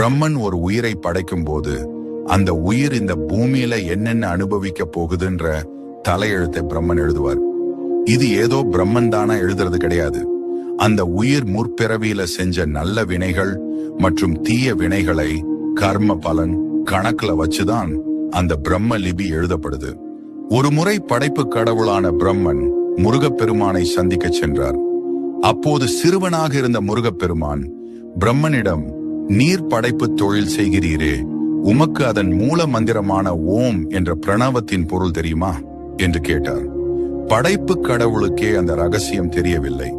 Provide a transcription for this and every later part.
பிரம்மன் ஒரு உயிரை படைக்கும் போது அந்த உயிர் இந்த பூமியில என்னென்ன அனுபவிக்க போகுதுன்ற தலையெழுத்தை பிரம்மன் எழுதுவார். இது ஏதோ பிரம்மன் தானா எழுதுறது கிடையாது. அந்த உயிர் முற்பிறவியில செஞ்ச நல்ல வினைகள் மற்றும் தீய வினைகளை கர்ம பலன் கணக்குல வச்சுதான் அந்த பிரம்ம லிபி எழுதப்படுது. ஒரு முறை படைப்பு கடவுளான பிரம்மன் முருகப்பெருமானை சந்திக்க சென்றார். அப்போது சிறுவனாக இருந்த முருகப்பெருமான் பிரம்மனிடம், நீர் படைப்பு தொழில் செய்கிறீரே, உமக்கு அதன் மூல மந்திரமான ஓம் என்ற பிரணவத்தின் பொருள் தெரியுமா என்று கேட்டார். படைப்பு கடவுளுக்கே அந்த ரகசியம் தெரியவில்லை.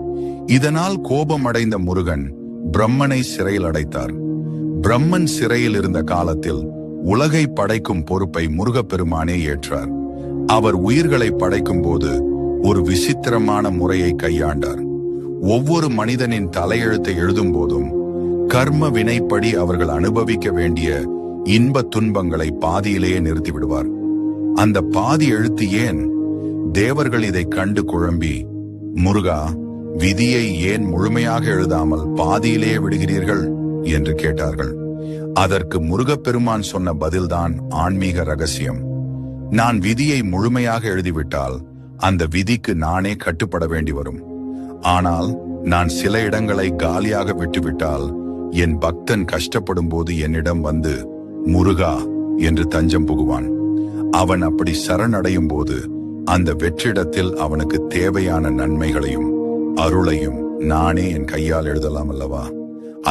இதனால் கோபம் அடைந்த முருகன் பிரம்மனை சிறையில் அடைத்தார். பிரம்மன் சிறையில் இருந்த காலத்தில் உலகை படைக்கும் பொறுப்பை முருகப்பெருமானே ஏற்றார். அவர் உயிர்களை படைக்கும் போது ஒரு விசித்திரமான முறையை கையாண்டார். ஒவ்வொரு மனிதனின் தலையெழுத்தை எழுதும் போதும் கர்ம வினைப்படி அவர்கள் அனுபவிக்க வேண்டிய இன்ப துன்பங்களை பாதியிலேயே நிறுத்திவிடுவார். அந்த பாதி எழுத்து ஏன்? தேவர்கள் இதை கண்டு குழம்பி, முருகா, விதியை ஏன் முழுமையாக எழுதாமல் பாதியிலேயே விடுகிறீர்கள் என்று கேட்டார்கள். அதற்கு முருகப்பெருமான் சொன்ன பதில்தான் ஆன்மீக ரகசியம். நான் விதியை முழுமையாக எழுதிவிட்டால் அந்த விதிக்கு நானே கட்டுப்பட வேண்டி வரும். ஆனால் நான் சில இடங்களை காலியாக விட்டுவிட்டால் என் பக்தன் கஷ்டப்படும் போது என்னிடம் வந்து முருகா என்று தஞ்சம் புகுவான். அவன் அப்படி சரணடையும் போது அந்த வெற்றிடத்தில் அவனுக்கு தேவையான நன்மைகளையும் அருளையும் நானே என் கையால் எழுதலாம் அல்லவா?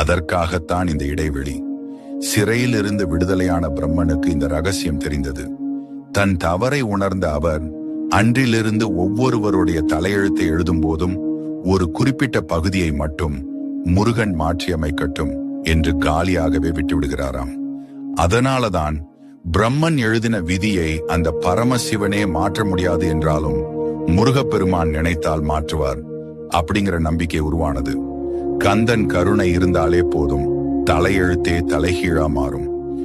அதற்காகத்தான் இந்த இடைவெளி. சிறையில் இருந்து விடுதலையான பிரம்மனுக்கு இந்த ரகசியம் தெரிந்தது. தன் தவறை உணர்ந்த அவர் அன்றிலிருந்து ஒவ்வொருவருடைய தலையெழுத்தை எழுதும் போதும் ஒரு குறிப்பிட்ட பகுதியை மட்டும் முருகன் மாற்றி அமைக்கட்டும் என்று காலியாகவே விட்டுவிடுகிறாராம். அதனாலதான் பிரம்மன் எழுதின விதியை அந்த பரமசிவனே மாற்ற முடியாது என்றாலும் முருகப்பெருமான் நினைத்தால் மாற்றுவார் அப்படிங்கிற நம்பிக்கை உருவானது. கந்தன் கருணை இருந்தாலே போதும், தலையெழுத்தே தலைகீழா மாறும்.